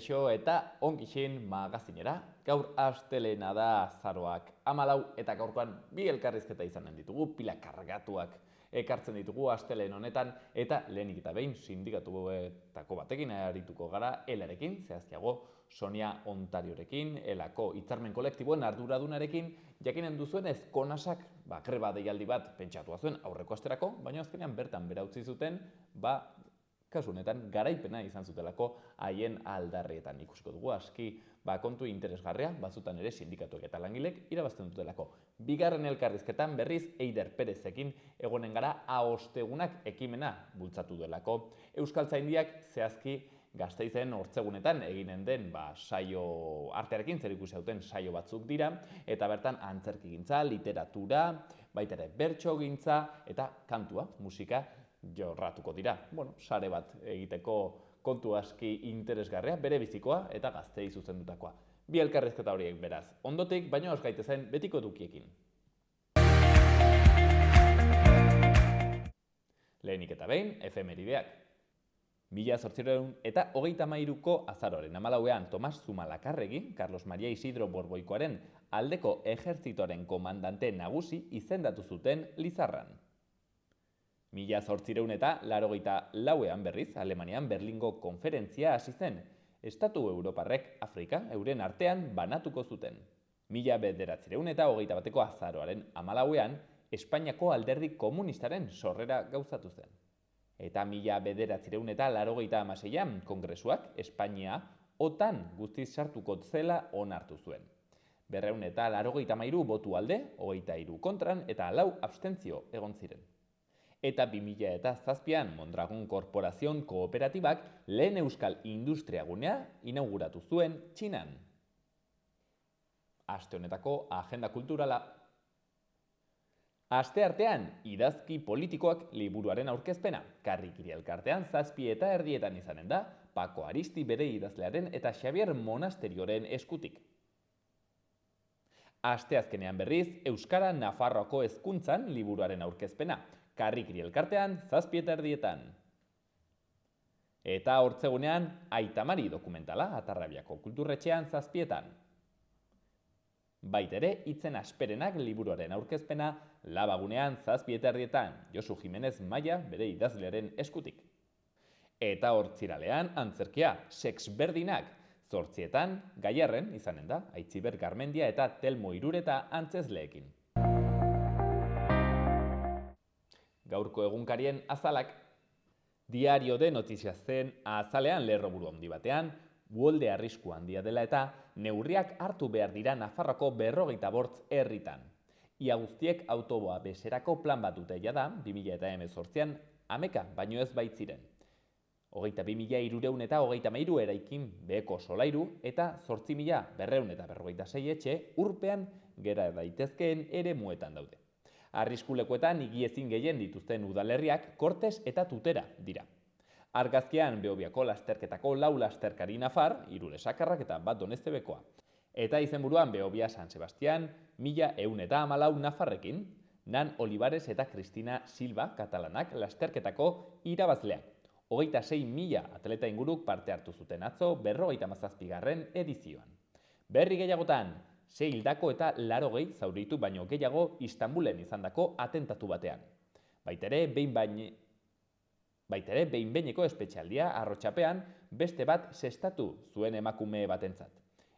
Kaixo eta ongixin magazinera. Gaur astelena da azaroak 14 eta gaurkoan bi elkarrizketa izanen ditugu, pila kargatuak ekartzen ditugu astelehen honetan eta lehenik eta behin sindikatuetako batekin arituko gara elarekin, zehazkiago Sonia Ontariorekin, elako hitzarmen kolektiboen arduradunarekin, jakinen duzuenez Konasak greba deialdi bat pentsatua zuen aurreko asterako, baina azkenean bertan bera utzi zuten, kasu honetan garaipena izan zutelako haien aldarrietan. Ikusiko dugu aski kontu interesgarria, batzutan ere sindikatuek eta langilek irabazten dutelako. Bigarren elkarrizketan berriz Eider Perezekin egonen gara ostegunak ekimena bultzatu delako. Euskaltzaindiak zehazki Gasteizen hortzegunetan eginen den saio artearekin zerikusi hauten saio batzuk dira, eta bertan antzerkigintza, literatura, baita ere bertsogintza eta kantua, musika jorratuko dira. Sare bat egiteko kontu aski interesgarria, bere bizikoa eta gazteei zuzendutakoa. Bi elkarrizketa horiek beraz ondotik, baina os gaitezen betiko edukiekin. Lehenik eta behin, efemerideak. 1833ko azaroaren 14ean Tomas Zumalakarregi, Carlos Maria Isidro Borboikoaren aldeko ejertzitoaren komandante nagusi izendatu zuten Lizarran. 1884ean berriz, Alemanian Berlingo konferentzia hasi zen. Estatu Europarrek Afrika euren artean banatuko zuten. 1921ko azaroaren 14ean, Espainiako alderdi komunistaren sorrera gauzatu zen. Eta 1986ean, Kongresuak Espainia OTAN guztiz sartuko zela onartu zuen. 283 botu alde, 23 kontran eta 4 abstentzio egon ziren. Eta 2007an Mondragon Korporazion Kooperatibak lehen euskal industriagunea inauguratu zuen Txinan. Aste honetako agenda kulturala. Asteartean, idazki politikoak liburuaren aurkezpena. Karrikiri elkartean 7:30 izanen da, Pako Aristi bere idazlearen eta Xabier Monasterioren eskutik. Asteazkenean berriz, Euskara Nafarroako hezkuntzan liburuaren aurkezpena. Karrikiri elkartean 7:30. Eta hortzegunean, Aitamari dokumentala, Atarrabiako kulturretxean 7:00. Baitere, Hitzen asperenak liburuaren aurkezpena, Labagunean 7:30. Josu Jimenez Maia bere idazlearen eskutik. Eta hortziralean, antzerkia, Sex Berdinak, 8:00 Gaiarren izanen da, Aitziber Garmendia eta Telmo Irureta antzezleekin. Gaurko egunkarien azalak. Diario de Noticias zen azalean lerroburu handi batean, uholde arrisku handia dela eta neurriak hartu behar dira Nafarroako 58 herritan. Ia guztiek autoboa beserako plan bat dute jada, 2018an 11 baino ez baitziren. 22.333 eraikin beheko solairu eta 8.246 etxe urpean gera daitezkeen eremuetan daude. Arriskulekuetan higiezin gehien dituzten udalerriak Kortes eta Tutera dira. Argazkian Behobiako lasterketako 4 lasterkari nafar, 3 lesakarrak eta 1 Doneztebekoa. Eta izenburuan Behobia San Sebastian, 1114 nafarrekin, Nan Olivares eta Cristina Silva katalanak lasterketako irabazleak. 26.000 atleta inguruk parte hartu zuten atzo 57. edizioan. Berri gehiagotan, 6 hildako eta 80 zauritu baino gehiago Istanbulen izandako atentatu batean. Baitere, behin-behineko espetxealdia Arrotxapean beste bat sestatu zuen emakume batentzat.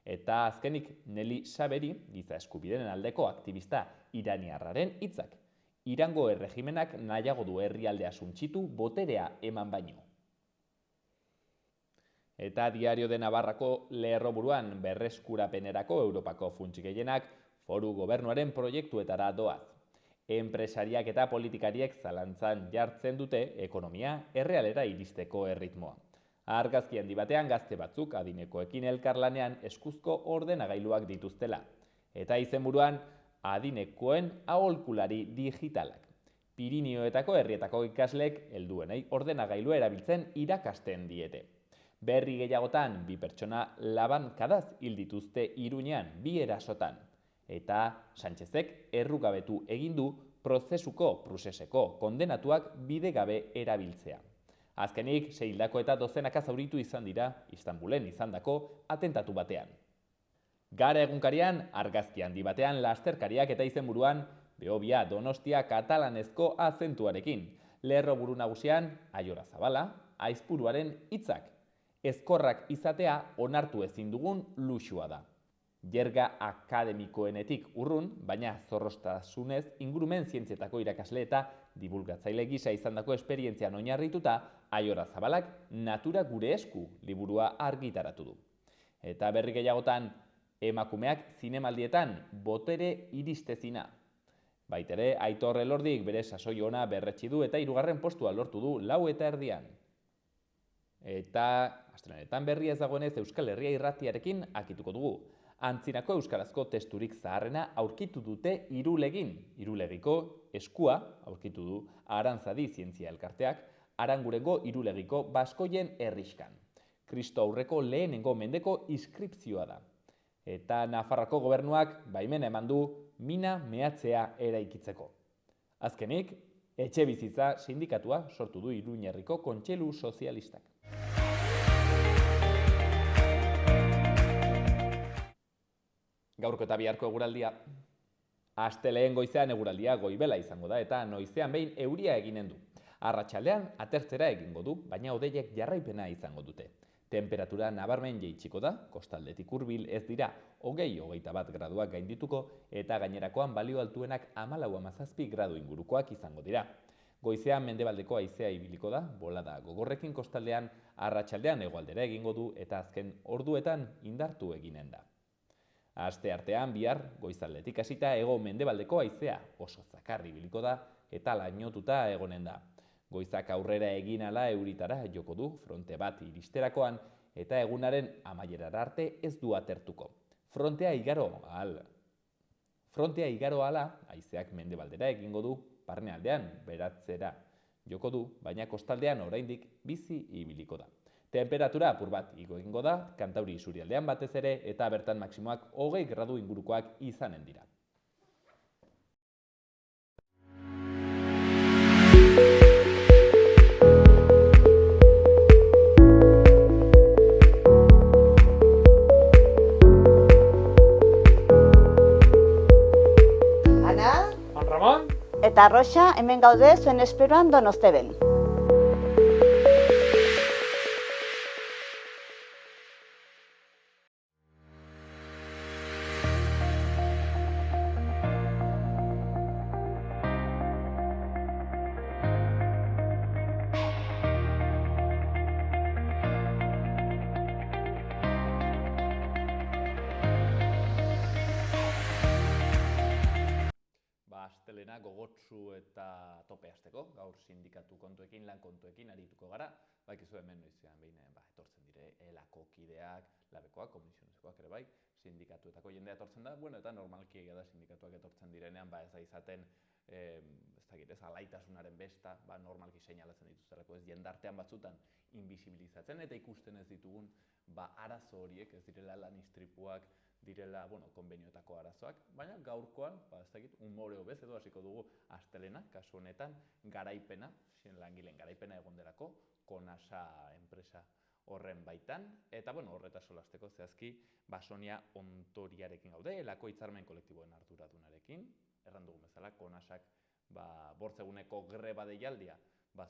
Eta azkenik Nelly Saberi, giza eskubideen aldeko aktivista iraniarraren hitzak. Irango erregimenak nahiago du herrialdea suntsitu boterea eman baino. Eta Diario de Navarrako lerroburuan berreskurapenerako Europako funts gehienak foru gobernuaren proiektuetara doaz. Enpresariak eta politikariek zalantzan jartzen dute ekonomia errealera iristeko erritmoa. Argazki handi batean gazte batzuk adinekoekin elkarlanean eskuzko ordenagailuak dituztela. Eta izenburuan adinekoen aholkulari digitalak. Pirinioetako herrietako ikasleek helduenei ordenagailua erabiltzen irakasten diete. Berri gehiagotan 2 pertsona labankadaz hil dituzte Iruñean 2 erasotan. Eta Sánchezek errugabetu egin du prozeseko kondenatuak bidegabe erabiltzea. Azkenik, 6 hildako eta dozenaka zauritu izan dira Istanbulen izandako atentatu batean. Gara egunkarian, argazki handi batean lasterkariak eta izenburuan Behobia Donostia katalanezko azentuarekin. Lerroburu nagusian, Aiora Zabala, Aizpuruaren hitzak. Ezkorrak izatea onartu ezin dugun luxua da. Jerga akademikoenetik urrun, baina zorrostasunez ingurumen zientzietako irakasle eta divulgatzaile gisa izandako esperientzian oinarrituta, Aiora Zabalak Natura gure esku liburua argitaratu du. Eta berri gehiagotan, emakumeak zinemaldietan botere iristezina. Baitere, Aitor Elordik bere sasoi ona berretsi du eta 3. postua lortu du 4:30. Eta astelehenetan berri ez dagoenez Euskal Herria Irratiarekin akituko dugu. Antzinako euskarazko testurik zaharrena aurkitu dute Irulegin. Irulegiko eskua aurkitu du Arantzadi Zientzia Elkarteak, Arangurengo Irulegiko Baskoien herriskan. Kristo aurreko lehenengo mendeko inskripzioa da. Eta Nafarroako gobernuak baimena eman du mina mehatzea eraikitzeko. Azkenik, Etxebizitza sindikatua sortu du Iruñerriko Kontseilu Sozialistak. Gaurko eta biharko eguraldia. Astelehen goizean eguraldia goibela izango da eta noizean behin euria eginen du. Arratsaldean atertzera egingo du, baina hodeiek jarraipena izango dute. Temperatura nabarmen jaitsiko da, kostaldetik hurbil ez dira 20-21 graduak gaindituko eta gainerakoan balio altuenak 14-17 gradu ingurukoak izango dira. Goizean mendebaldeko haizea ibiliko da, bolada gogorrekin kostaldean, arratsaldean hegoaldera egingo du eta azken orduetan indartu eginen da. Aste artean bihar goizaldetik hasita hego mendebaldeko haizea oso zakar ibiliko da eta lainotuta egonen da. Goizak aurrera egin ala euritara joko du fronte bat iristerakoan eta egunaren amaierara arte ez du atertuko. Frontea igaro ala haizeak mendebaldera egingo du barnealdean beratzera joko du, baina kostaldean oraindik bizi ibiliko da. Temperatura apur bat igo egingo da, Kantauri isurialdean batez ere eta bertan maximoak 20 gradu ingurukoak izanen dira. Eta Roxa, hemen gaude zuen esperoan Donosteben. Astelena gogotsu eta tope hasteko, gaur sindikatu kontuekin, lan kontuekin arituko gara. Bakizu hemen noizean behin etortzen dire elako kideak, labekoak, komisionezkoak ere bai, sindikatuetako jendea etortzen da, eta normalki egia da sindikatuak etortzen direnean, ez da izaten, alaitasunaren besta, normalki seinalatzen dituztelako ez jendartean batzutan invisibilizatzen eta ikusten ez ditugun arazo horiek, ez direla lan istripuak, direla, konbenioetako arazoak, baina gaurkoan, umore hobez edo hasiko dugu astelena, kasu honetan, garaipena, langileen garaipena egon delako, Konasa enpresa horren baitan, eta horretaz solasteko zehazki, Sonia Ontoriarekin gaude, elako hitzarmen kolektiboen arduradunarekin, erran dugun bezala, Konasak bortzeguneko greba deialdia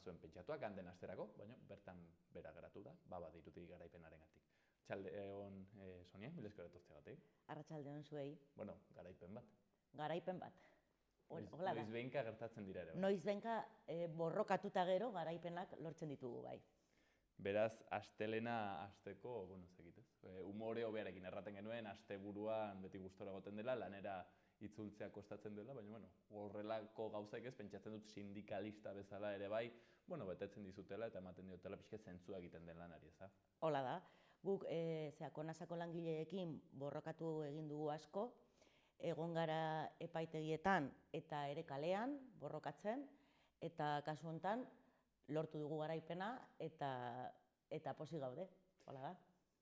zuen pentsatuak, handen asterako, baina bertan bera geratu da, badirudi garaipenarengatik. Arratsaldeon, Sonia, mila esker etortzeagatik. Arratsaldeon zuei. Garaipen bat. Garaipen bat. Noizbehinka gertatzen dira ere. Noizbehinka borrokatuta gero garaipenak lortzen ditugu bai. Beraz, astelena hasteko, umore hobearekin erraten genuen, asteburuan beti gustora egoten dela, lanera itzultzea kostatzen dela, baina horrelako gauzak ez, pentsatzen dut sindikalista bezala ere bai, betetzen dizutela eta ematen diotela pixka zentzua egiten den lanari, ez da? Hola da. Guk Konasako langileekin borrokatu egin dugu asko, egon gara epaitegietan eta ere kalean borrokatzen, eta kasu honetan lortu dugu garaipena eta pozik gaude. Hola da.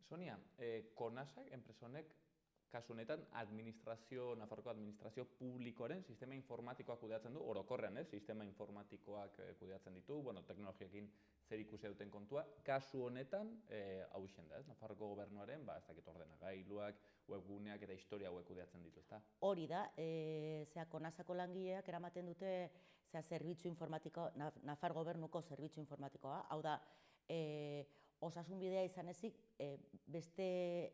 Sonia, Konasak, enpresa honek, Kasu honetan, Nafarroko administrazio publikoaren sistema informatikoak kudeatzen du, orokorrean, sistema informatikoak kudeatzen ditu, teknologiekin zer ikusi duten kontua. Kasu honetan, hau isen da, Nafarroko gobernuaren, ez dakit ordenagailuak, webguneak eta historia hauek kudeatzen ditu, ezta? Hori da, Konasako langileak eramaten dute zerbitzu informatikoa, Nafar gobernuko zerbitzu informatikoa, hau da, osasunbidea izan ezik, beste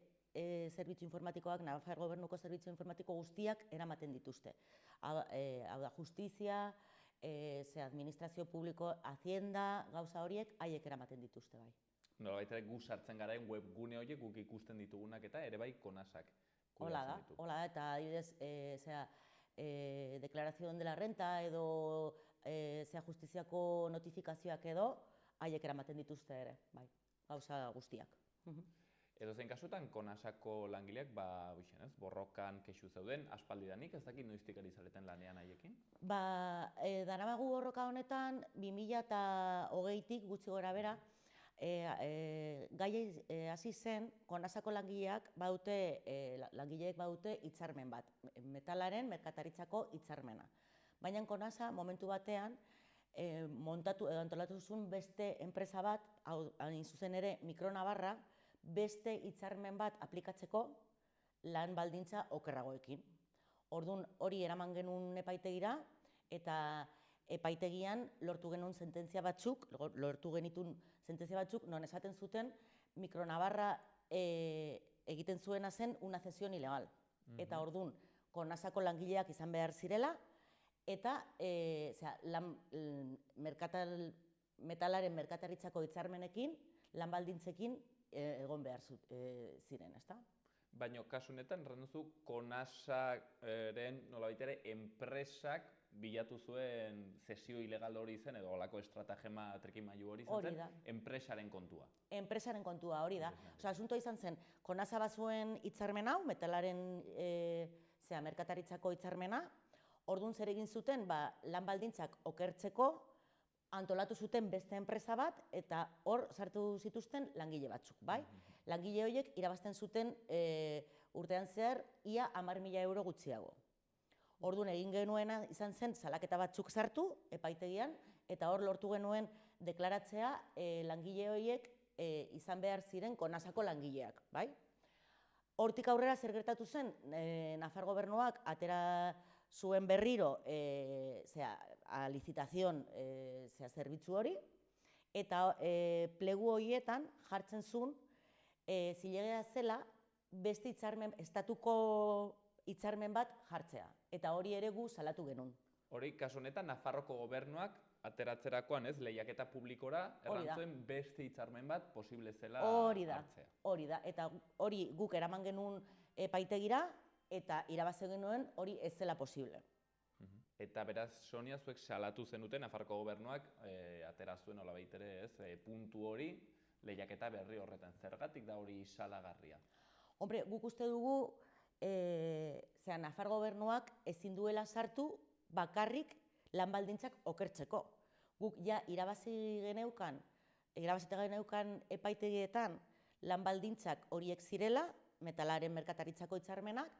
zerbitzu informatikoak, Nafar gobernuko zerbitzu informatiko guztiak eramaten dituzte. Hau da, justizia, administrazio publiko, hazienda, gauza horiek, haiek eramaten dituzte bai. Nolabait ere gu sartzen garen webgune horiek guk ikusten ditugunak eta ere bai Konasak Hola kudeatzen ditu. da, eta adibidez, deklarazion de la renta edo justiziako notifikazioak edo, haiek eramaten dituzte ere, bai, gauza guztiak. Edozein kasutan, Konasako langileak, borrokan kexu zeuden, aspaldidanik, ez dakit noiztik ari zareten lanean haiekin? Daramagu borroka honetan, 2020tik gutxi gora bera, gai hasi zen, Konasako langileek badute hitzarmen bat, metalaren merkataritzako hitzarmena. Baina Konasa momentu batean antolatu zuen beste enpresa bat, hain zuzen ere Mikronavarra, beste hitzarmen bat aplikatzeko lan baldintza okerragoekin. Orduan hori eraman genuen epaitegira eta epaitegian lortu genituen sententzia batzuk non esaten zuten Mikronavarra egiten zuena zen una cesión ilegal. Eta orduan Konasako langileak izan behar zirela eta metalaren merkataritzako hitzarmenekin, lan baldintzekin egon behar ziren, ezta? Baina, kasu honetan, erranduzu, Konasaren nolabait ere enpresak bilatu zuen zesio ilegal hori zen, edo olako estratagema trikimailu hori zen, enpresaren kontua. Enpresaren kontua, hori da. Asuntoa izan zen, Konasa bazuen hitzarmen hau, metalaren merkataritzako hitzarmena, orduan zer egin zuten, lan baldintzak okertzeko, antolatu zuten beste enpresa bat, eta hor sartu zituzten langile batzuk, bai? Langile horiek irabazten zuten urtean zehar ia 10.000 euro gutxiago. Orduan egin genuena izan zen salaketa batzuk sartu epaitegian, eta hor lortu genuen deklaratzea langile horiek izan behar ziren Konasako langileak, bai? Hortik aurrera zer gertatu zen, Nafar gobernuak atera zuen berriro a licitación zerbitzu hori, eta plegu horietan jartzen zuen zilegea zela beste estatuko hitzarmen bat jartzea, eta hori ere gu salatu genuen. Hori, kasu honetan, Nafarroko gobernuak ateratzerakoan lehiaketa publikora errantzuen beste hitzarmen bat posible zela hartzea. Hori da, eta hori guk eraman genuen epaitegira, eta irabazi genuen hori ez zela posible. Eta beraz, Sonia, zuek salatu zenuten Nafarroko gobernuak atera zuen nolabait ere, puntu hori lehiaketa berri horretan. Zergatik da hori salagarria? Hombre, guk uste dugu Nafar gobernuak ezin duela sartu bakarrik lan baldintzak okertzeko. Guk ja irabazita geneukan epaitegietan lan baldintzak horiek zirela, metalaren merkataritzako hitzarmenak,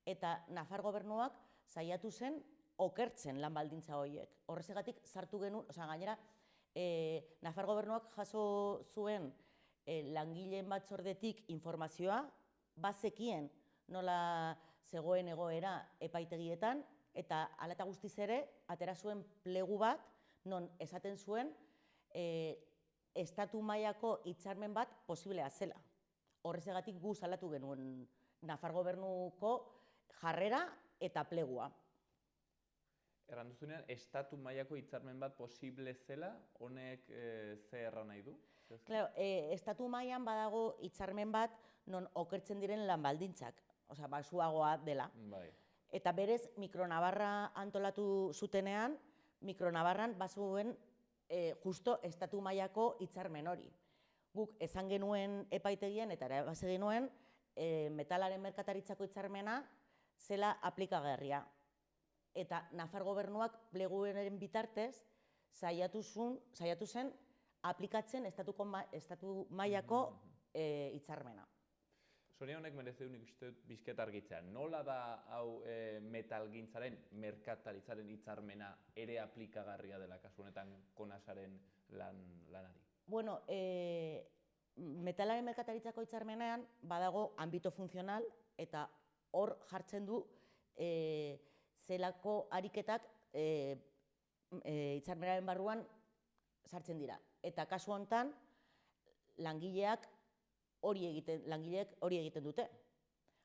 eta Nafar gobernuak saiatu zen okertzen lan baldintza horiek. Horregatik sartu genuen, gainera, Nafar gobernuak jaso zuen langileen batzordetik informazioa, bazekien nola zegoen egoera epaitegietan, eta hala eta guztiz ere, atera zuen plegu bat, non esaten zuen estatu mailako hitzarmen bat posiblea zela. Horregatik gu salatu genuen Nafar gobernuko jarrera eta plegua. Erranduzunean, estatu mailako hitzarmen bat posible zela, honek ze erran nahi du? Estatu mailan badago hitzarmen bat non okertzen diren lan baldintzak, basuagoa dela. Eta berez, Mikronavarra antolatu zutenean, Mikronavarran bazuen justo estatu mailako hitzarmen hori. Guk esan genuen epaitegian eta irabazi genuen metalaren merkataritzako hitzarmena zela aplikagarria. Eta Nafar gobernuak pleguaren bitartez saiatu zen aplikatzen estatu mailako hitzarmena. Sonia honek merezi du nik uste dut bizketa argitzea. Nola da hau metalgintzaren, merkataritzaren hitzarmena ere aplikagarria dela kasu honetan Konasaren lanari? Bueno, metalaren merkataritzako hitzarmenean badago ambito funtzional eta hor jartzen du zelako ariketak hitzarmenaren barruan sartzen dira. Eta kasu honetan langileek hori egiten dute.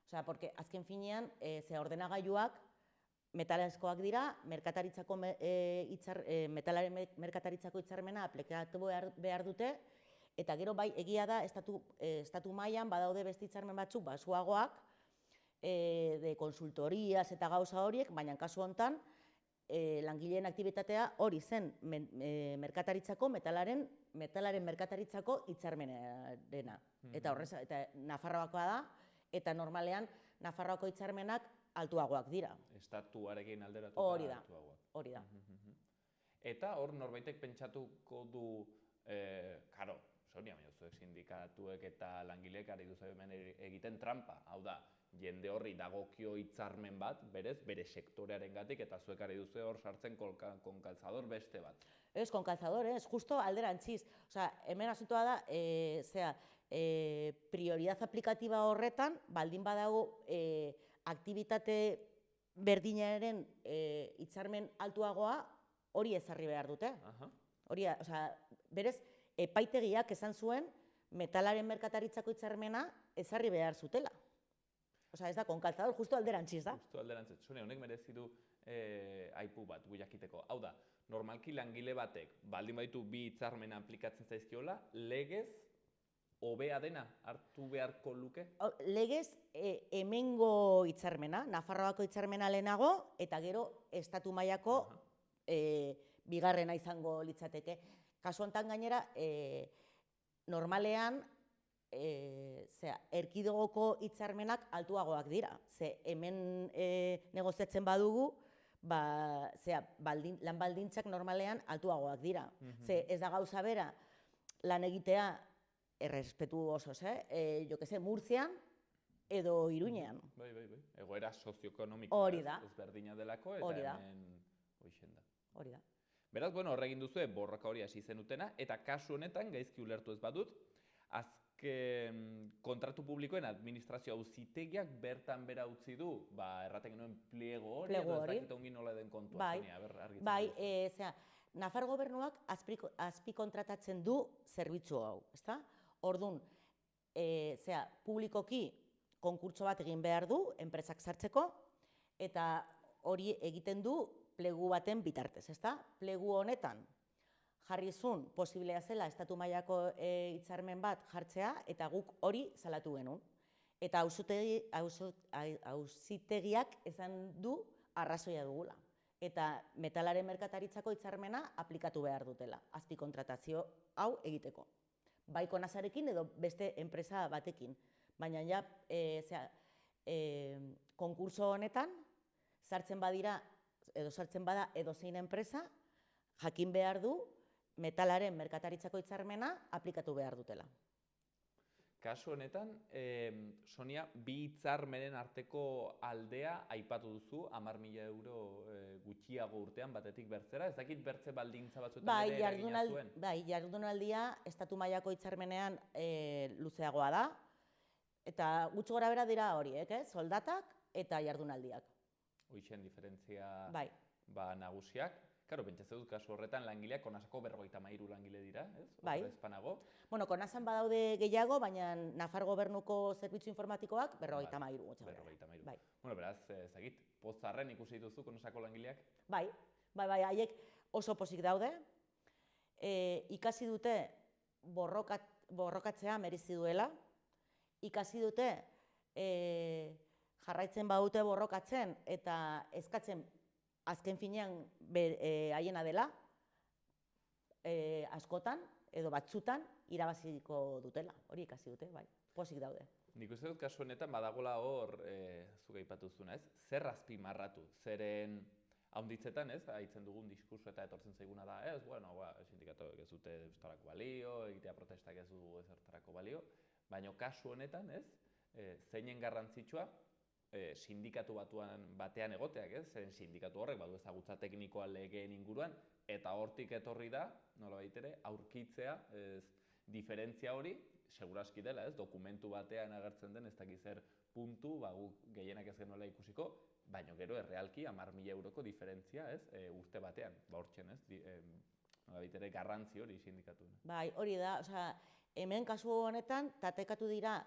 Osea, porque azken finean ordenagailuak metalezkoak dira, metalaren merkataritzako hitzarmena aplikatu behar dute, eta gero bai egia da estatu mailan badaude beste hitzarmen batzuk baxuagoak, de konsultoriaz eta gauza horiek, baina kasu honetan langileen aktibitatea hori zen merkataritzako, metalaren merkataritzako hitzarmenarena. Eta Nafarroakoa da, eta normalean Nafarroako hitzarmenak altuagoak dira. Estatuarekin alderatuta altuagoak. Hori da. Eta hor norbaitek pentsatuko du, karo, Sonia, zuek sindikatuek eta langileek ari duzu hemen egiten trampa. Hau da, jende horri dagokio hitzarmen bat, berez, bere sektorearengatik, eta zuek ari duzu hor sartzen konkalzador beste bat. Ez, konkalzador, justo alderantziz. Osea, hemen asuntoa da, prioridad aplikatiba horretan, baldin badago aktibitate berdinaren hitzarmen altuagoa hori ezarri behar dute. Berez, epaitegiak esan zuen metalaren merkataritzako hitzarmena ezarri behar zutela. Osea, ez da, konkalzador, justo alderantziz da. Justo alderantziz. Sonia, honek merezi du aipu bat, guiakiteko. Hau da, normalki langile batek, baldin baditu bi hitzarmena aplikatzen zaizkiola, legez hobea dena hartu beharko luke? Legez, hemengo hitzarmena, Nafarroako hitzarmena lehenago, eta gero estatu mailako bigarrena izango litzateke. Kasu honetan gainera, normalean, erkidegoko hitzarmenak altuagoak dira. Ze hemen negoziatzen badugu, lan baldintzak normalean altuagoak dira. Ze ez da gauza bera lan egitea errespetu osoz, jo que se, Murtzian edo Iruñean. Bai. Egoera sozioekonomikoa ezberdina delako eta hemen hoixen da. Hori da. Beraz, horregin duzue borroka hori hasi zenutena, eta kasu honetan, gaizki ulertu ez badut, azken kontratu publikoen administrazio auzitegiak bertan bera utzi du, erraten genuen pliego hori, edo ez dakit ongi nola den kontua, Sonia, argitzen. Bai, Nafar gobernuak azpikontratatzen du zerbitzu hau, ezta? Orduan, publikoki konkurtso bat egin behar du, enpresak sartzeko, eta hori egiten du plegu baten bitartez, ezta? Plegu honetan jarrizun posiblea zela estatu mailako hitzarmen bat jartzea, eta guk hori salatu genuen. Eta auzitegiak esan du arrazoia dugula. Eta metalaren merkataritzako hitzarmena aplikatu behar dutela, azpikontratazio hau egiteko. Bai Konasarekin edo beste enpresa batekin. Baina ja, konkurso honetan, sartzen bada edozein enpresa, jakin behar du metalaren merkataritzako hitzarmena aplikatu behar dutela. Kasu honetan, Sonia, bi hitzarmenen arteko aldea aipatu duzu, 10.000 euro gutxiago urtean batetik bertzera, ez dakit bertze baldintza batzuetan ere eragina zuen? Bai, jardunaldia estatu mailako hitzarmenean luzeagoa da, eta gutxi gora bera dira horiek, soldatak eta jardunaldiak. Hoixen diferentzia nagusiak. Karo, pentsatzen dut kasu horretan langileak Konasako 53 langile dira, ez? Bai. Espanago. Bueno, Konasan badaude gehiago, baina Nafar gobernuko zerbitzu informatikoak 53. 53. Bueno, beraz, ezagit, pozarren ikusi duzu Konasako langileak? Bai, haiek oso pozik daude. Ikasi dute borrokatzea merezi duela. Ikasi dute jarraitzen badute borrokatzen eta eskatzen azken finean haiena dela, askotan edo batzutan irabaziko dutela. Hori ikasi dute, bai, pozik daude. Nik uste dut kasu honetan badagola hor, zuk aipatu zuen, ez? Zer azpimarratu, zeren haunditzetan, ez? Aitzen dugun diskurso eta etortzen zaiguna da, ez? Bueno, sindikatuek ez dute eztarako balio, egitea protestak ez du ezertarako balio, baina kasu honetan, ez? zeinen garrantzitsua sindikatu batean egoteak, ez? Zeren sindikatu horrek badu ezagutza teknikoa legeen inguruan, eta hortik etorri da, nolabait ere, aurkitzea diferentzia hori, seguraski dela, ez? Dokumentu batean agertzen den, ez dakiz zer puntu, guk gehienak ez genuela ikusiko, baina gero errealki 10.000 euroko diferentzia, ez? Urte batean, hortzen, ez? Nolabait ere, garrantzi hori sindikatu. Bai, hori da, hemen kasu honetan, tatekatu dira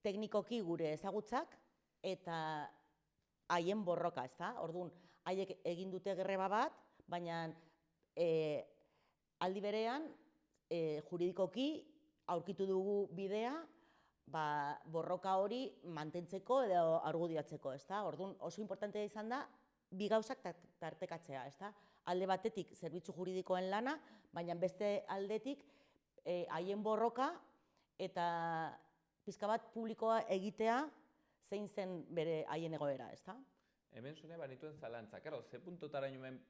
teknikoki gure ezagutzak eta haien borroka, ezta? Orduan, haiek egin dute greba bat, baina aldi berean, juridikoki aurkitu dugu bidea, borroka hori mantentzeko edo argudiatzeko, ezta? Orduan, oso importantea izan da, bi gauzak tartekatzea, ezta? Alde batetik zerbitzu juridikoen lana, baina beste aldetik haien borroka eta pizka bat publikoa egitea zein zen bere haien egoera, ezta? Hemen zune banituen zalantza. Karo, ze puntotarainoen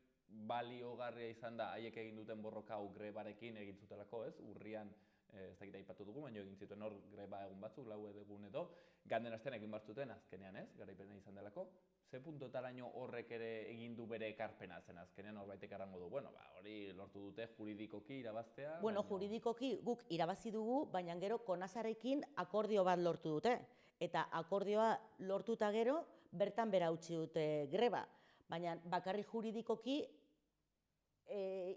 baliogarria izan da haiek egin duten borroka hau grebarekin egin zutelako, ez? Urrian, ez dakit aipatu dugu, baina egin zituen hor greba egun batzuk, 4 egun edo, ganden astean egin bartzuten azkenean, ez? Garaipena izan delako. Ze puntotaraino horrek ere egin du bere ekarpena zen azkenean horbaitek errango du, hori lortu dute juridikoki irabaztea. Bueno, juridikoki guk irabazi dugu, baina gero Konasarekin akordio bat lortu dute. Eta akordioa lortuta gero, bertan bera utzi dute greba. Baina bakarrik juridikoki,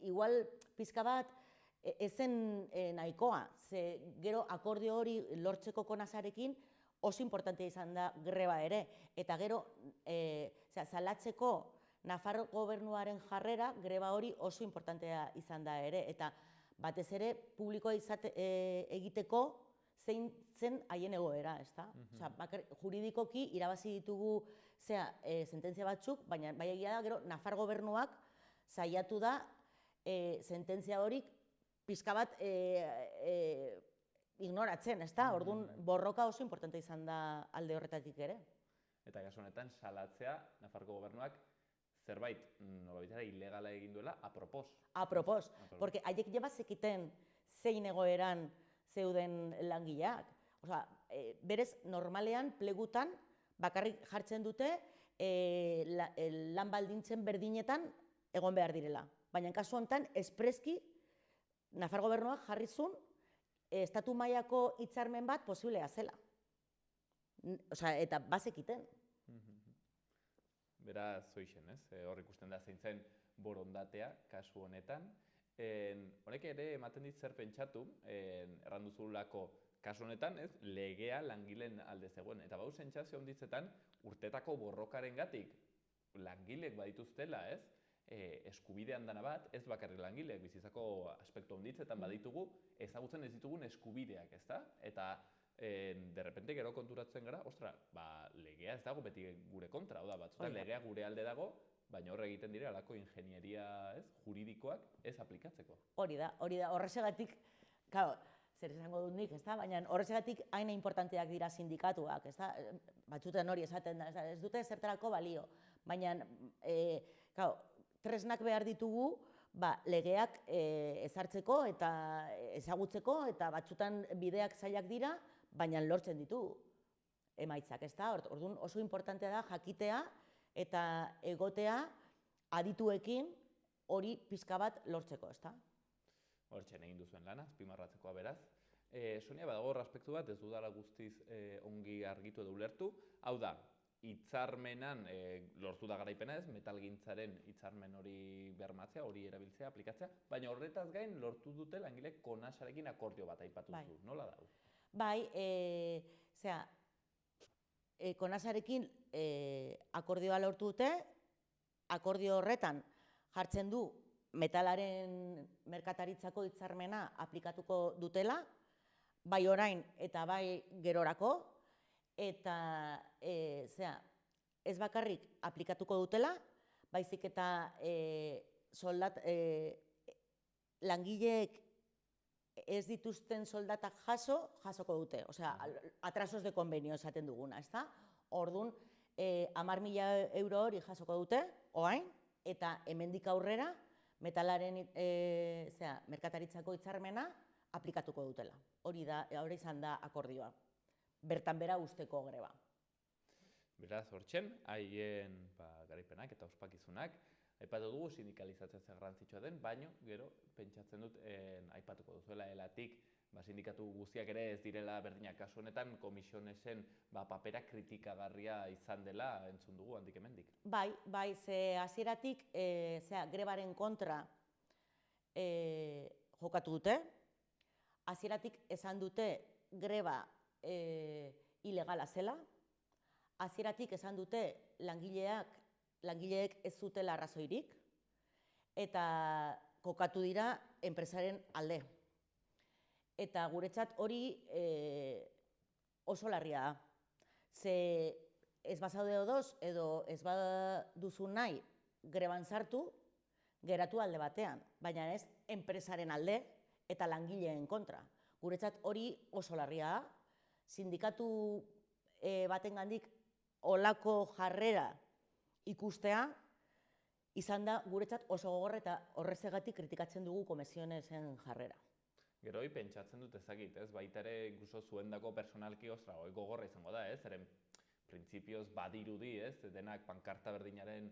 igual pizka bat ezen nahikoa. Ze gero akordio hori lortzeko Konasarekin, oso importantea izan da greba ere, eta gero salatzeko Nafar gobernuaren jarrera greba hori oso importantea izan da ere, eta batez ere publikoa egiteko zein zen haien egoera, ezta? Juridikoki irabazi ditugu sententzia batzuk, baina bai egia da gero Nafar gobernuak saiatu da sententzia horik pizka bat ignoratzen, ezta? Orduan, borroka oso importante izan da alde horretatik ere. Eta kasu honetan, salatzea, Nafarko gobernuak zerbait, nolabaitera, ilegala egin duela, apropos. Apropos, porque haiek jeba zekiten zein egoeran zeuden langileak. Osea, berez, normalean, plegutan, bakarrik jartzen dute lan baldintzen berdinetan egon behar direla. Baina, kasu honetan, espreski, Nafar gobernuak jarrizun estatu mailako hitzarmen bat posiblea zela. Eta bazekiten. Beraz, zoixen, ez? Hor ikusten da zein zen borondatea, kasu honetan. Honek ere ematen dit zer pentsatu, erranduzulako kasu honetan, ez? Legea langileen alde zegoen. Eta bau sentsazio onditzetan, urtetako borrokaren gatik, langileek badituztela, ez? Eskubidean dana bat, ez bakarrik langileek, bizizako aspektu onditzetan baditugu, ezagutzen ez ditugun eskubideak, ezta? Eta derrepente gero konturatzen gara, legea ez dago beti gure kontra, batzutan legea gure alde dago, baina horre egiten dire alako ingenieria juridikoak ez aplikatzeko. Hori da, horrezegatik, zer esango dut nik, baina horrezegatik hain importanteak dira sindikatuak, batzutan hori esaten da, ez dute zertarako balio, baina tresnak behar ditugu legeak ezartzeko eta ezagutzeko, eta batzutan bideak zailak dira, baina lortzen ditugu emaitzak, orduan oso importantea da jakitea eta egotea adituekin hori pizka bat lortzeko, Hortxen egin duzuen lana, azpimarratzekoa beraz. Sonia, badago hor aspektu bat, ez dudala guztiz ongi argitu edo ulertu. Hau da, hitzarmenan lortu da garaipena ez, metalgintzaren hitzarmen hori bermatzea, hori erabiltzea, aplikatzea, baina horretaz gain lortu dute langileek Konasarekin akordio bat aipatu zu. Nola da? Bai, Konasarekin akordioa lortu dute, akordio horretan jartzen du metalaren merkataritzako hitzarmena aplikatuko dutela, bai orain eta bai gerorako, eta ez bakarrik aplikatuko dutela, baizik eta langileek ez dituzten soldatak jasoko dute, atrasos de convenio esaten duguna, ezta? Orduan, 10.000 euro hori jasoko dute, orain, eta hemendik aurrera, metalaren merkataritzako hitzarmena aplikatuko dutela. Hori izan da akordioa. bertan bera usteko greba. Beraz, hortxen, haien garaipenak eta ospakizunak, aipatu dugu sindikalizazioa zer garrantzitsua den, baino, gero, pentsatzen dut, aipatuko duzuela elatik, sindikatu guztiak ere ez direla berdinak. Kasu honetan, komisionesen papera kritikagarria izan dela entzun dugu handik hemendik. Bai, ze hasieratik grebaren kontra jokatu dute, hasieratik esan dute greba ilegala zela, hasieratik esan dute langileek ez zutela arrazoirik, eta kokatu dira enpresaren alde. Eta guretzat hori oso larria da. Ze ez bazaude odoz edo ez baduzu nahi greban sartu, geratu alde batean, baina ez enpresaren alde eta langileen kontra. Guretzat hori oso larria da. Sindikatu batengandik olako jarrera ikustea izan da guretzat oso gogorra eta horrezegatik kritikatzen dugu komisionesen jarrera. Gero hori pentsatzen dut ezagit, ez? Baita ere inkluso zuendako personalki gogorra izango da, ez? Zeren printzipioz badirudi, ez? Denak pankarta berdinaren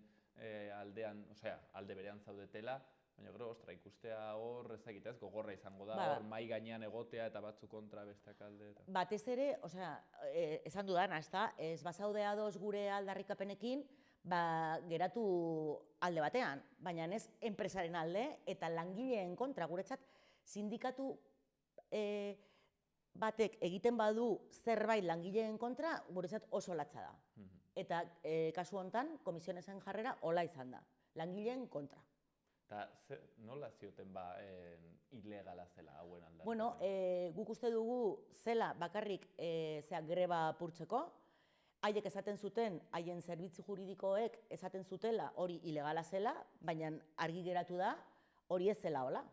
aldean, alde berean zaudetela, baina gero, ikustea hor ezagit, ez? Gogorra izango da, hor mai gainean egotea eta batzu kontra besteak alde. Batez ere, esan dudana, ez bazaude ados gure aldarrikapenekin, geratu alde batean, baina ez enpresaren alde eta langileen kontra. Guretzat, sindikatu batek egiten badu zerbait langileen kontra, guretzat oso latza da. Eta kasu honetan, komisionesen jarrera hola izan da, langileen kontra. Eta nola zioten ilegala zela hauen aldarrikapen? Bueno, guk uste dugu zela bakarrik greba apurtzeko, haiek esaten zuten, haien zerbitzu juridikoek esaten zutela hori ilegala zela, baina argi geratu da hori ez zela hola.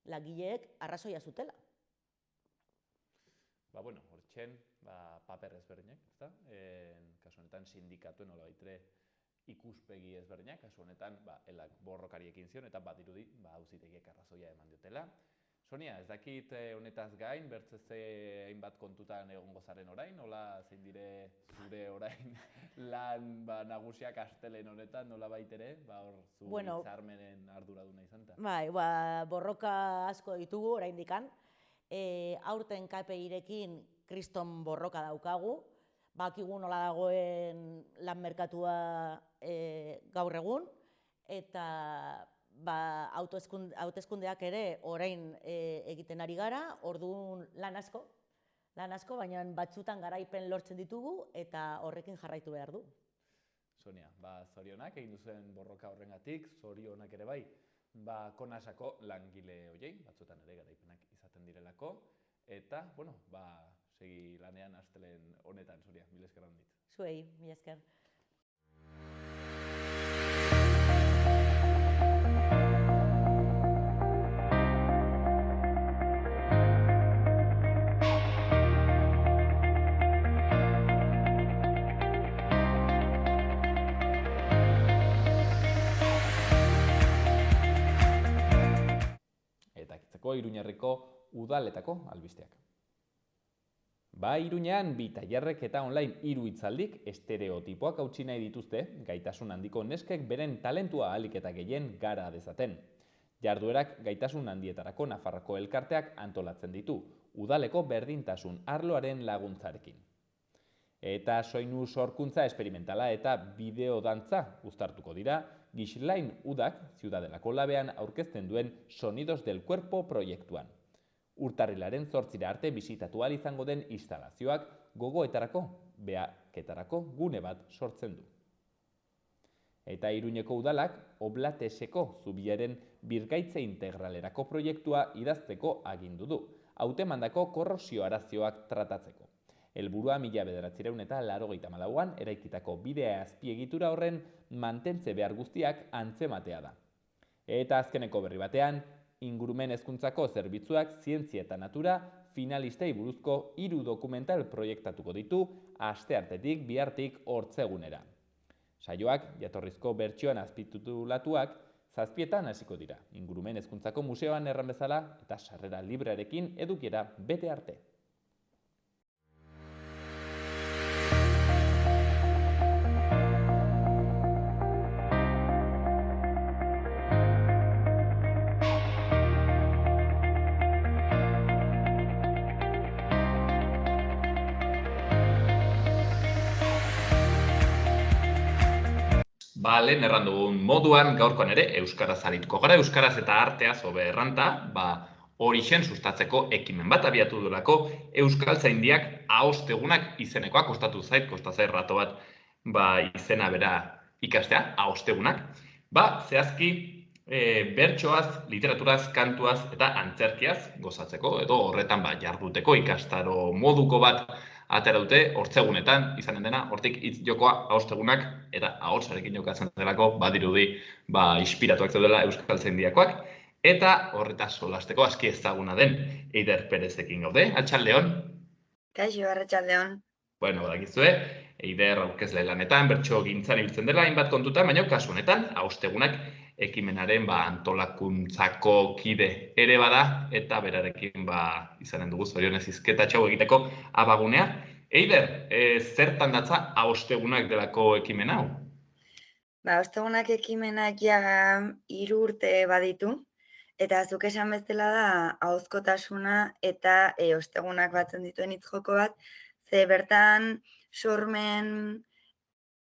Langileek arrazoia zutela. Hortxen, paper ezberdinak, ezta? Kasu honetan sindikatuen nolabait ikuspegi ezberdinak, kasu honetan elak borrokariekin zion eta badirudi auzitegiek arrazoia eman diotela. Sonia, ez dakit honetaz gain, bertzeze hainbat kontutan egongo zaren orain, nola zein dire zure orain lan nagusiak astelen honetan, nola baitere, hor zu hitzarmenen arduraduna izan eta? Bai, borroka asko ditugu oraindikan. Aurten KPI-rekin kriston borroka daukagu, bakigu nola dagoen lan merkatua gaur egun, eta hauteskundeak ere orain egiten ari gara, orduan lan asko, baina batzutan garaipen lortzen ditugu eta horrekin jarraitu behar du. Sonia, zorionak egin duzuen borroka horrengatik, zorionak ere bai, konasako langile hoiei, batzutan ere garaipenak izaten direlako, eta, segi lanean astelen honetan, Sonia, mila esker handit. Zuei, mila esker. Iruñerriko udaletako albisteak. Iruñean bi tailerrek eta online 3 hitzaldik estereotipoak hautsi nahi dituzte, gaitasun handiko neskek beren talentua ahalik eta gehien gara dezaten. Jarduerak gaitasun handietarako Nafarroko elkarteak antolatzen ditu, udaleko berdintasun arloaren laguntzarekin. Eta soinu sorkuntza esperimentala eta bideodantza uztartuko dira, Gislain Udak Ziudadelako labean aurkezten duen Sonidos del Cuerpo proiektuan. Urtarrilaren 8 arte bisitatu ahal izango den instalazioak gogoetarako, behaketarako gune bat sortzen du. Eta Iruñeko udalak Oblateseko zubiaren birgaitze integralerako proiektua idazteko agindu du, hautemandako korrosio arazioak tratatzeko. Helburua 1984an eraikitako bidea azpiegitura horren mantentze behar guztiak antzematea da. Eta azkeneko berri batean, ingurumen hezkuntzako zerbitzuak zientzia eta natura finalistei buruzko 3 dokumental proiektatuko ditu asteartetik bihartik hortzegunera. Saioak jatorrizko bertsioan azpititulatuak 7etan hasiko dira. Ingurumen hezkuntzako museoan erran bezala eta sarrera librearekin edukiera bete arte. Lehen erran dugun moduan, gaurkoan ere, euskaraz arituko gara, euskaraz eta arteaz hobe erranta, horixen sustatzeko ekimen bat abiatu durako Euskaltzaindiak ahostegunak izenekoa, kostatu zait rato bat, izena bera ikastea, ahostegunak. Zehazki, bertsoaz, literaturaz, kantuaz eta antzerkiaz gozatzeko, edo horretan jarduteko ikastaro moduko bat atera dute, hortzegunetan, izanen dena, hortik hitz jokoa ahostegunak eta ahotsarekin jokatzen delako, badirudi, inspiratuak zeudela Euskaltzaindiakoak, eta horretaz solasteko aski ezaguna den Eider Perezekin gaude, Arratsaldeon. Kaixo, arratsaldeon. Badakizue, Eider aurkezle lanetan, bertso gintzan ibiltzen dela, hainbat kontutan, baina kasu honetan, ahostegunak ekimenaren antolakuntzako kide ere bada, eta berarekin izanen dugu zorionez hizketatxo egiteko abagunea. Eider, zertan datza ahostegunak delako ekimen hau? Ahostegunak ekimenak ja 3 urte baditu, eta zuk esan bezala da ahozkotasuna eta ostegunak batzen dituen hitz joko bat, ze bertan sormen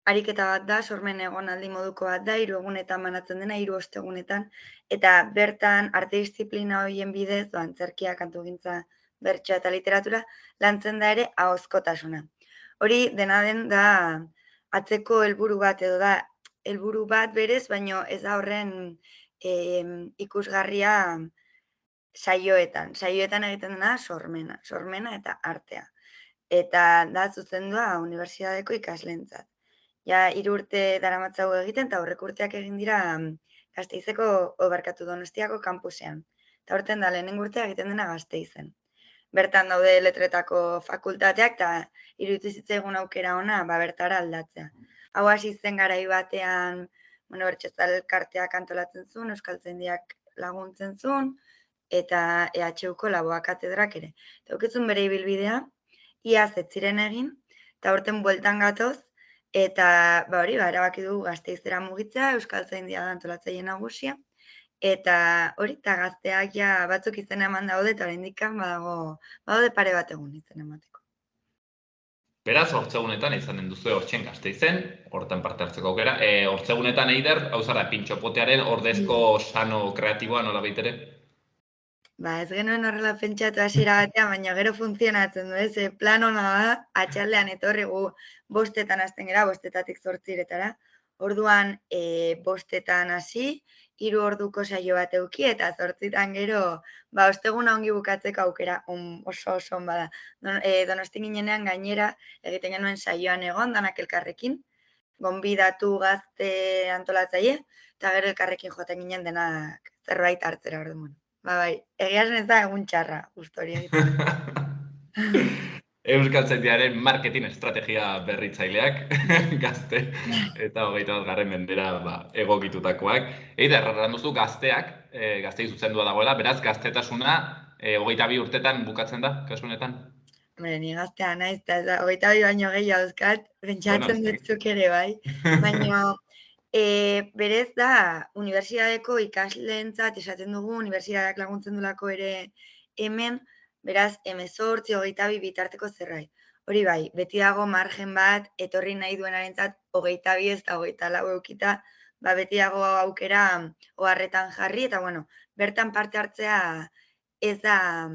ariketa bat da, sormen egonaldi moduko bat da, 3 egunetan banatzen dena, 3 ostegunetan, eta bertan arte disiplina horien bidez, antzerkia, kantugintza, bertsoa eta literatura, lantzen da ere ahozkotasuna. Hori dena den da atzeko helburu bat edo da helburu bat berez, baino ez da horren ikusgarria saioetan. Saioetan egiten dena sormena eta artea. Eta da zuzendua unibertsitateko ikasleentzat. Ja 3 urte daramatzagu egiten, eta aurreko urteak egin dira Donostiako kampusean. Eta aurten da lehenengo urtea egiten dena Gasteizen. Bertan daude letretako fakultateak, eta iruditu zitzaigun aukera ona bertara aldatzea. Hau hasi zen garai batean, bertsotzale elkarteak antolatzen zuen, Euskaltzaindiak laguntzen zuen, eta EHUko Laboa katedrak ere. Eta aukitzun bere ibilbidea, iaz ez ziren egin, eta aurten bueltan gatoz, eta erabaki dugu Gasteizera mugitzea, Euskaltzaindia da antolatzaile nagusia, eta hori, eta gazteak batzuk izena eman daude, eta oraindik badaude pare bat egun izena emateko. Beraz, hortzegunetan izanen duzu hortxen Gasteizen, hortan parte hartzeko aukera. Hortzegunetan, Eider, hau zara, pintxopotearen ordezko sano kreatiboa nola baitere? Ez genuen horrela pentsatu hasiera batean, baina gero funtzionatzen du, ez? Plan ona da, atxaldean etorri gu 5:00 hasten gara, 5:00 8:00. Orduan 5:00 hasi, 3 orduko saio bat eduki, eta 8:00 gero, osteguna ongi bukatzeko aukera oso on bada. Donosti ginenean gainera, egiten genuen saioan egon, danak elkarrekin, gonbidatu gazte antolatzaile, eta gero elkarrekin joaten ginen denak zerbait hartzera orduan. Egiasen ez da egun txarra, justo hori egiten. Euskaltzaindiaren marketing estrategia berritzaileak, gazte eta 21. mendera egokitutakoak. Eider, erran duzu gazteak, gaztei zuzendua dagoela, beraz gaztetasuna 22 urtetan bukatzen da, kasunetan? Ni gaztea naiz, eta 22 baino gehiago euskat, pentsatzen dutzuk ere bai, baina berez da, unibertsitateko ikasleentzat esaten dugu, unibertsitateak laguntzen dulako ere hemen, beraz, 18, 22 bitarteko zerbait. Hori bai, beti dago margen bat, etorri nahi duenarentzat 22 ez da 24 eukita, beti dago aukera oharretan jarri, eta bertan parte hartzea ez da,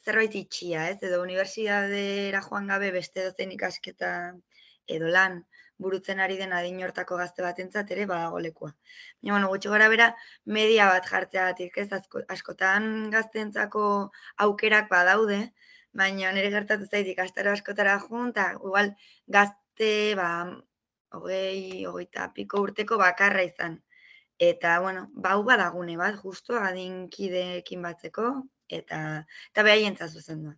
zerbait itxia, ez? Edo unibertsitatera joan gabe beste dozein ikasketa edo lan burutzen ari den adin hortako gazte batentzat ere badago lekua. Baina, gutxi gora bera, media bat jartzeagatik, ez? Askotan gazteentzako aukerak badaude, baina nire gertatu zait ikastaro askotara joan, eta igual gazte, 20 piko urteko bakarra izan. Eta, hau badagune bat, justu adinkideekin batzeko, eta behaientzat zuzendua.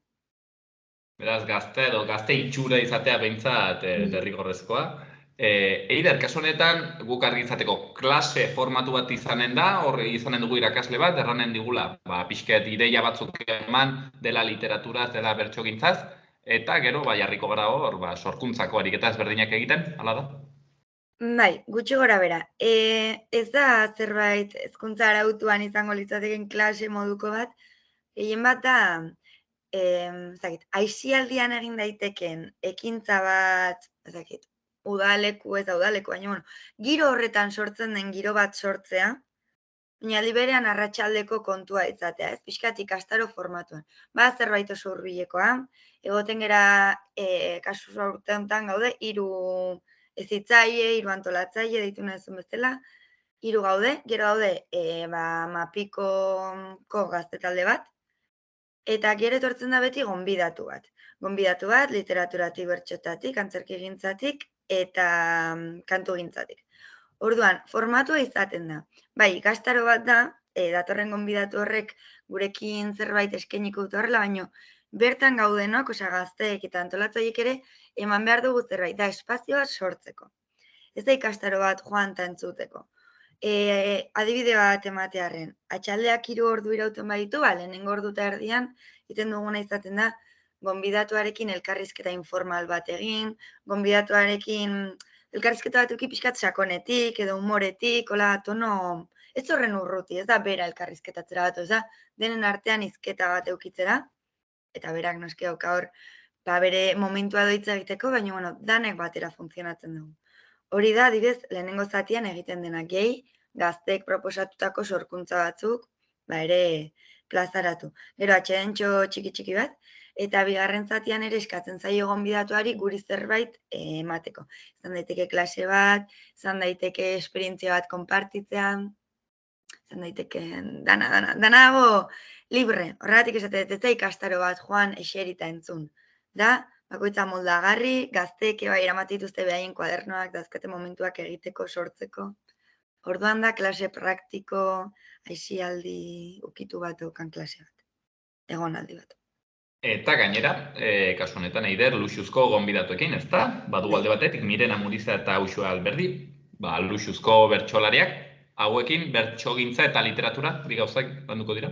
Beraz, gazte edo gazte itxura izatea behintzat derrigorrezkoa. Eider, kasu honetan, guk argi izateko klase formatu bat izanen da, hor izanen dugu irakasle bat, erranen digula, pixket ideia batzuk eman dela literaturaz, dela bertsogintzaz, eta gero, jarriko gara hor, sorkuntzako ariketa ezberdinak egiten, hala da? Bai, gutxi gora bera. Ez da zerbait hezkuntza arautuan izango litzateken klase moduko bat, gehien bat da, aisialdian egin daiteken ekintza bat, udaleku, ez da udaleku, baina bueno, giro horretan sortzen den giro bat sortzea, baina aldi berean arratsaldeko kontua izatea, ez? Pixkat ikastaro formatuan. Ba, zerbait oso hurbilekoa, egoten gera, kasu urte honetan gaude, 3 hezitzaile, 3 antolatzaile, deitu nahi zuen bezala, 3 gaude, gero gaude, Mapikoko gazte talde bat, eta gero etortzen da beti gonbidatu bat. Gonbidatu bat, literaturatik, bertsotatik, antzerkigintzatik eta kantugintzatik. Orduan, formatua izaten da. Bai, ikastaro bat da, datorren gonbidatu horrek gurekin zerbait eskainiko dut horrela, baino bertan gaudenok, osea gazteek eta antolatzaileek ere, eman behar dugu zerbait da espazioa sortzeko. Ez da ikastaro bat joan eta entzuteko. Adibide bat ematearren, atxaldeak 3 ordu irauten baditu, lehenengo ordu eta erdian, egiten duguna izaten da, gonbidatuarekin elkarrizketa informal bat egin, gonbidatuarekin elkarrizketa bat eduki pixkat sakonetik edo humoretik, hola tono, ez horren urruti, ez da bera elkarrizketatzera bat, ez da denen artean hizketa bat eukitzera, eta berak noski dauka hor, bere momentua doitza egiteko, baina bueno, danek batera funtzionatzen dugu. Hori da, adibidez, lehenengo zatian egiten dena gehi, gazteek proposatutako sorkuntza batzuk, ere plazaratu. Gero atxedentxo txiki bat, eta bigarren zatian ere eskatzen zaio gonbidatuari guri zerbait emateko. Izan daiteke klase bat, izan daiteke esperientzia bat konpartitzea, izan daiteke dana dago libre. Horregatik esatet, ez da ikastaro bat joan eserita entzun. Da, bakoitza moldagarri, gazteek bai eramaten dituzte behaien kuadernoak, dauzkate momentuak egiteko, sortzeko. Orduan da klase praktiko, aisialdi ukitu bat daukan klase bat. Egonaldi bat. Eta gainera, kasu honetan Eider, luxuzko gonbidatuekin, ezta? Badu alde batetik, Miren Amuriza eta Uxue Alberdi, luxuzko bertsolariak, hauekin bertsogintza eta literatura, bi gauzak landuko dira?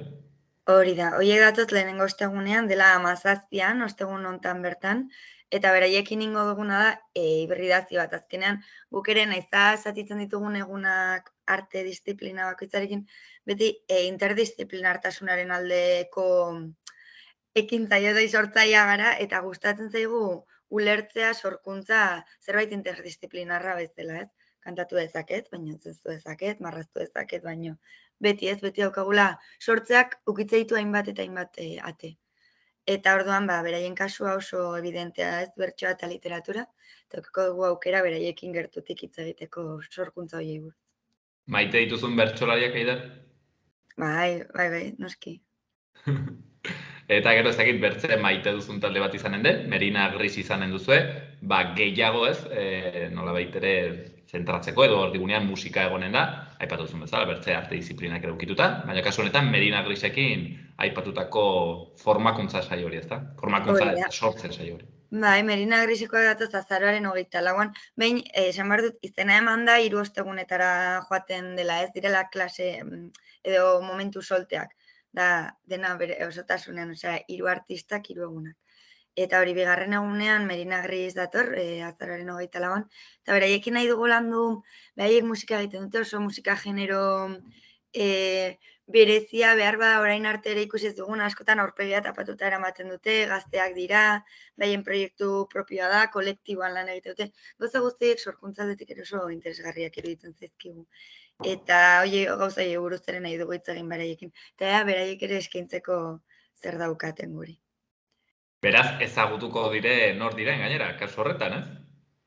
Hori da, horiek datoz lehenengo ostegunean, dela 17an, ostegun hontan bertan, eta beraiekin ingo duguna da, hibridazio bat, azkenean, guk ere nahiza zatitzen ditugun egunak arte disiplina bakoitzarekin, beti interdisciplinartasunaren aldeko ekintzaile edo sortzailea gara, eta gustatzen zaigu ulertzea, sorkuntza, zerbait interdisciplinarra bezala, ez? Kantatu dezaket, baina entzestu dezaket, marraztu dezaket, baino beti daukagula sortzeak ukitze ditu hainbat eta hainbat ate. Eta orduan, beraien kasua oso evidentea, ez, bertsoa eta literatura, eta dugu aukera beraiekin gertutik hitz egiteko sorkuntza horiei buruz. Maite dituzun bertsolariak, Eider? Bai, noski. Eta gero ezagit bertze maite duzun talde bat izanen den, Merina Gris izanen duzue, gehiago ez, nolabait ere zentratzeko edo ordigunean musika egonen da, aipatu duzun bezala, bertze arte disiplinak ere ukituta, baina kasu honetan Merina Grisekin aipatutako formakuntza saio hori, ezta? Formakuntza eta sortzen saio hori. Bai, Merina Grisekoa datoz azaroaren 24an, behin, esan behar dut, izena eman da 3 ostegunetara joaten dela, ez direla klase edo momentu solteak. Da, dena bere osotasunean, osea, 3 artistak, 3 egunak. Eta hori, bigarren egunean Merina Gris dator, azaroaren 24an, eta beraiekin nahi dugu landu, beraiek musika egiten dute, oso musika genero berezia behar bada orain arte ere ikusi ez dugun askotan aurpegia tapatuta eramaten dute, gazteak dira, behaien proiektu propioa da, kolektiboan lan egite dute, gauza guztiek sorkuntza aldetik ere oso interesgarriak iruditzen zaizkigu. Eta gauza buruz ere nahi dugu hitz egin beraiekin. Eta beraiek ere eskaintzeko zer daukaten guri. Beraz, ezagutuko dire nor diren gainera, kasu horretan, ez?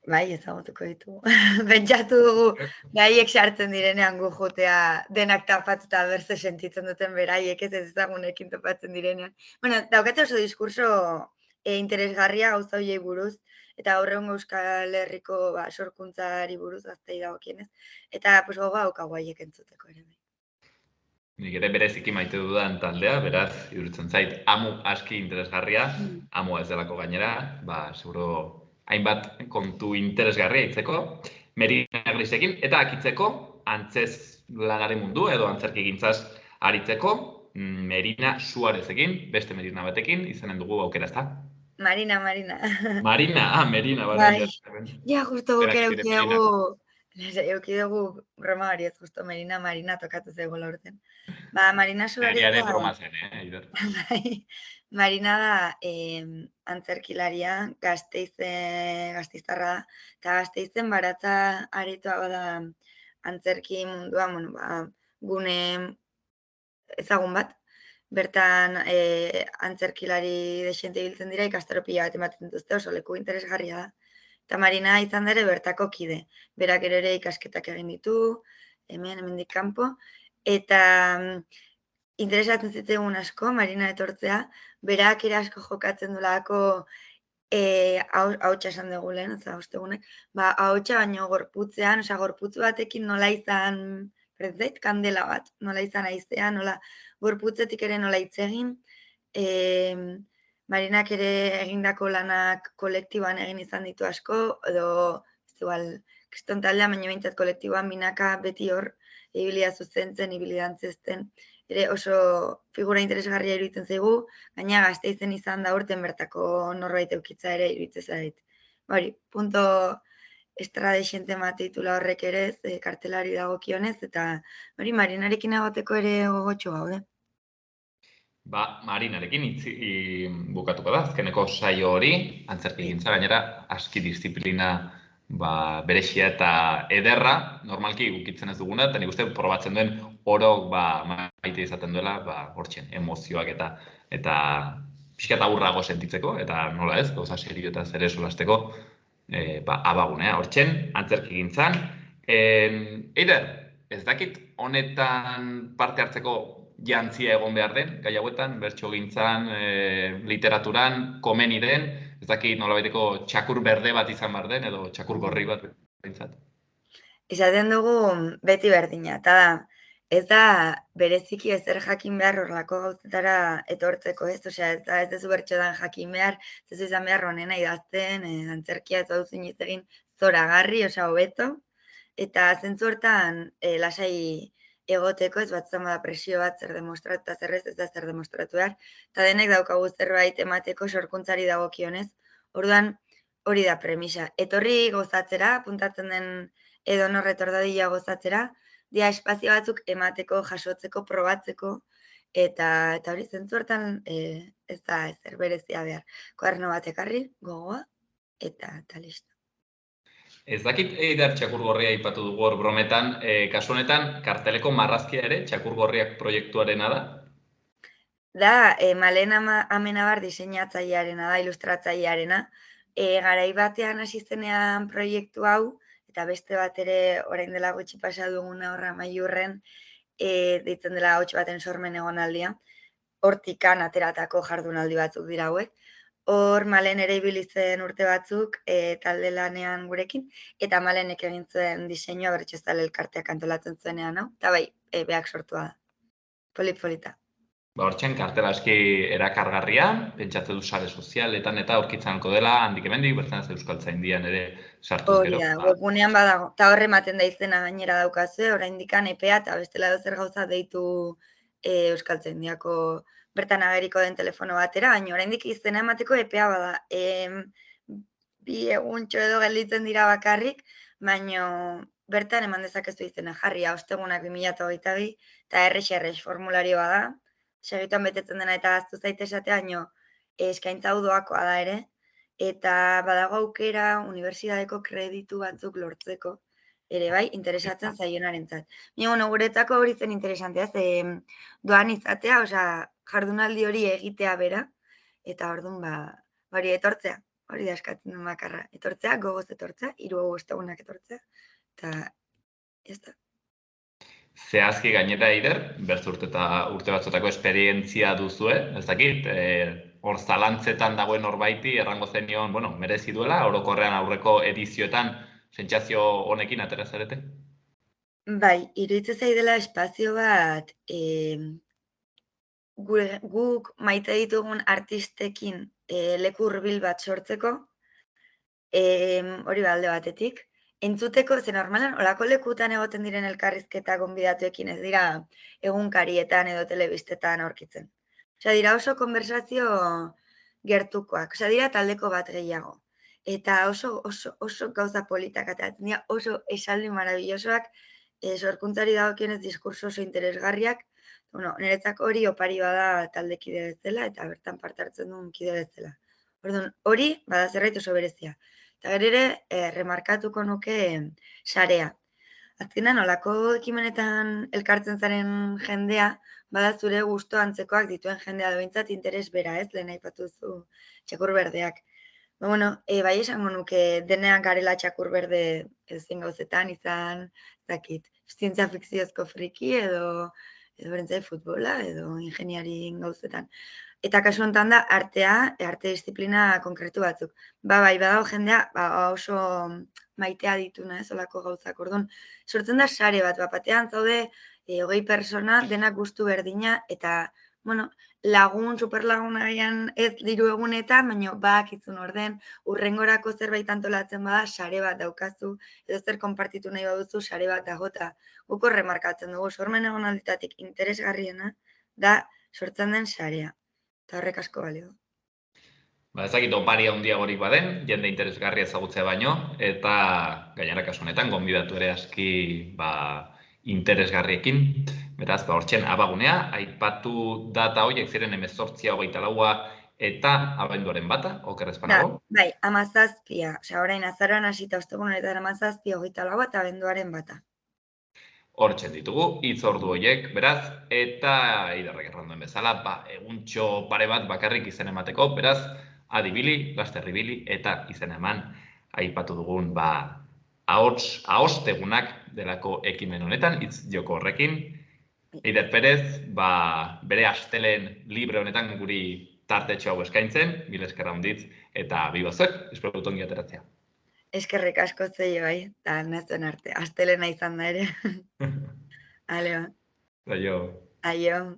Bai, ezagutuko ditugu. Pentsatu dugu, beraiek sartzen direnean gu jotea denak tapatuta berze sentitzen duten beraiek ez ezagunekin topatzen direnean. Bueno, daukate oso diskurso interesgarria gauza horiei buruz, eta aurreongo Euskal Herriko sorkuntzari buruz gaztei dagokienez, eta gogoa daukagu haiek entzuteko ere. Nik ere bereziki maite dudan taldea, beraz, iruditzen zait, amu aski interesgarria, amua ez delako gainera, seguro hainbat kontu interesgarria itzeko, Merina Grisekin, eta akitzeko, antzez lanaren mundu, edo antzerki gintzaz aritzeko, Merina Suarezekin, beste Merina batekin, izanen dugu aukera, ezta? Marina. Merina, Bai, ja, justo gukera ukiago Euki dugu broma hori ez, justo Marina tokatu zaigu laurten. Ba, Marina Suárez Ere da, broma zen, Eider? bai, Marina da antzerkilaria, Gasteiztarra da, eta Gasteizen baratza aretoa bada antzerki mundua, bueno, ba, gune ezagun bat. Bertan antzerkilari desente ibiltzen dira, ikastaro pila bat ematen dituzte, oso leku interesgarria da. Eta Marina izan da ere bertako kide. Berak ere ikasketak egin ditu, hemendik kanpo. Eta interesatzen zitzaigun asko, Marina etortzea, berak ere asko jokatzen duelako ahotsa esan dugu lehen, ostegunek, ba, ahotsa baino gorputzean, gorputz batekin nola izan, zait, kandela bat, nola izan aizea, nola gorputzetik ere nola hitz egin, Marinak ere egindako lanak kolektiboan egin izan ditu asko, edo, ez igual, kriston taldea, baina behintzat kolektiboan binaka beti hor, ibilia zuzentzen, ibilia antzezten, ere oso figura interesgarria iruditzen zaigu, gaina Gasteizen izan da urten bertako norbait eukitza ere iruditzen zait. Hori, punto estradexente titula horrek ere ez, kartelari dagokionez, eta hori Marinarekin egoteko ere gogotxo gaude. Ba, Marinarekin bukatuko da, azkeneko saio hori, antzerkigintza gainera, aski disiplina berexia eta ederra, normalki ukitzen ez duguna, eta nik uste probatzen duen orok maite izaten duela, hortzen, emozioak eta pixka eta urrago sentitzeko, eta nola ez, gauza serio eta zere solasteko, abagunea, hortzen, antzerkigintzan. Eider, ez dakit honetan parte hartzeko jantzia egon behar den, gai hauetan, bertsogintzan, literaturan, komeni den, ez dakit nolabaiteko txakur berde bat izan behar den, edo txakur gorri bat bintzat. Izaten dugu beti berdina, eta ez da bereziki ezer jakin behar horrelako gauzetara etortzeko, ez? Osea, ez duzu bertxodan jakin behar, ez duzu izan behar honena idazten, antzerkia ez duzu inoiz egin zoragarri, osea, hobeto, eta zentzu hortan lasai egoteko, ez bat zama da presio bat zer demostratu, eta zer ez da zer demostratu behar, eta denek daukagu zerbait emateko sorkuntzari dagokionez, orduan hori da premisa. Etorri gozatzera, puntatzen den edo norretor dadila gozatzera, dia espazio batzuk emateko, jasotzeko, probatzeko, eta hori zentzu hortan ez da ezer berezia behar. Koaderno bat ekarri, gogoa, eta listo. Ez dakit Eider txakur gorria aipatu dugu hor brometan, kasu honetan karteleko marrazkia ere txakur gorriak proiektuarena da? Da, Malen Amenabar diseinatzailearena da, ilustratzailearena. Garai batean hasi zenean proiektu hau, eta beste bat ere orain dela gutxi pasa duguna horra Amaiurren, deitzen dela hots baten sormen egonaldia. Hortikan ateratako jardunaldi batzuk dira hauek. Hor Malen ere ibili zen urte batzuk talde lanean gurekin, eta Malenek egin zuen diseinua Bertsozale elkarteak antolatzen zuenean hau, eta bai, beak sortua da. Polit-polita. Hortzen, kartela aski erakargarria, pentsatzen du sare sozialetan eta aurkitzanko dela, handik hemendik, bertan ez Euskaltzaindian ere sartuz gero. Hori da, webgunean badago, eta horre ematen da izena gainera daukazue, oraindikan epea eta bestela zer gauza deitu Euskaltzaindiako bertan ageriko den telefono batera, baina oraindik izena emateko epea bada. 2 eguntxo edo gelditzen dira bakarrik, baina bertan eman dezakezu izena jarria, ostegunak 2022, eta errex formularioa da, segituan betetzen dena eta gaztu zaite esatea, baina eskaintza hau doakoa da ere, eta badago aukera unibertsitateko kreditu batzuk lortzeko, ere bai, interesatzen zaionarentzat. Baina, guretzako hori zen interesantea, doan izatea, osea, jardunaldi hori egitea bera, eta orduan, hori etortzea, hori da eskatzen duen bakarra. Etortzea, gogoz etortzea, 3 ostegunak etortzea, eta ez da. Zehazki gainera Eider, urte batzutako esperientzia duzue, ez dakit, hor zalantzetan dagoen horbaiti errango zenion, merezi duela, orokorrean aurreko edizioetan sentsazio honekin atera zarete? Bai, iruditzen zaidela espazio bat guk maite ditugun artistekin leku hurbil bat sortzeko, hori alde batetik. Entzuteko, ze normalan, olako lekutan egoten diren elkarrizketa gonbidatuekin ez dira egunkarietan edo telebistetan aurkitzen. Osea, dira oso konversazio gertukoak, osea, dira taldeko bat gehiago. eta oso gauza politak ateratzen dira, oso esaldi marabillosoak, sorkuntzari dagokionez diskurso oso interesgarriak. Bueno, niretzako hori opari bada taldekide bezala eta bertan parte hartzen duen kide bezala. Orduan, hori bada zerbait oso berezia. Eta gero ere, remarkatuko nuke sarea. Azkenan, olako ekimenetan elkartzen zaren jendea, bada zure gusto antzekoak dituen jendea, behintzat interes bera, ez, lehen aipatu zu txakur berdeak. Bueno, bai esango nuke denean garela txakur berde ezin gauzetan izan, ez dakit, zientzia fikziozko friki edo berentzai futbola edo ingeniarin gauzetan. Eta kasu honetan da arte disiplina konkretu batzuk. Bai, badago jendea, oso maitea dituna, ez, olako gauzak. Orduan, sortzen da sare bat, batean zaude 20 persona, denak gustu berdina, eta, bueno, lagun, superlagun agian ez diru egunetan, baina badakitzun orden, urrengorako zerbait antolatzen bada, sare bat daukazu, edo zer konpartitu nahi baduzu, sare bat dagota. Guk remarkatzen dugu, sormen egonalditatik interesgarriena, da sortzen den sarea. Eta horrek asko balio. Ez dakit opari handiagorik baden, jende interesgarria ezagutzea baino, eta gainera kasu honetan, gonbidatu ere aski interesgarriekin. Beraz, hortxen abagunea, aipatu data horiek ziren 18-24 eta abenduaren bata, oker ez banago? Bai, 17, orain azaroan hasita ostegunetan 17, 24 eta abenduaren bata. Hortzen ditugu, hitzordu horiek, beraz, eta Iderrek erran duen bezala, eguntxo pare bat bakarrik izen emateko, beraz, adibili, lasterribili, eta izen eman aipatu dugun, ahostegunak delako ekimen honetan, hitz joko horrekin. Eider Perez, bere astelehen libre honetan guri tartetxo hau eskaintzen, mil eskerra hunditz, eta bibazek, espero dut ongi ateratzea. Eskerrik asko zei bai, eta nazuen arte, astelena izan da ere. Aleo. Aio. Aio.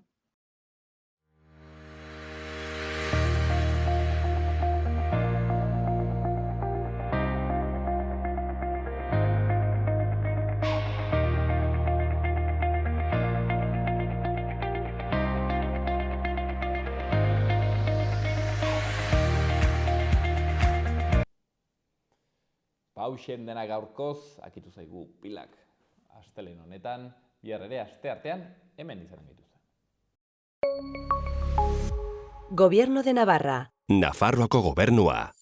Hauxen dena gaurkoz, akitu zaigu pilak astelen honetan, bihar ere asteartean hemen izanen gaituzte. Gobierno de Navarra. Nafarroako gobernua.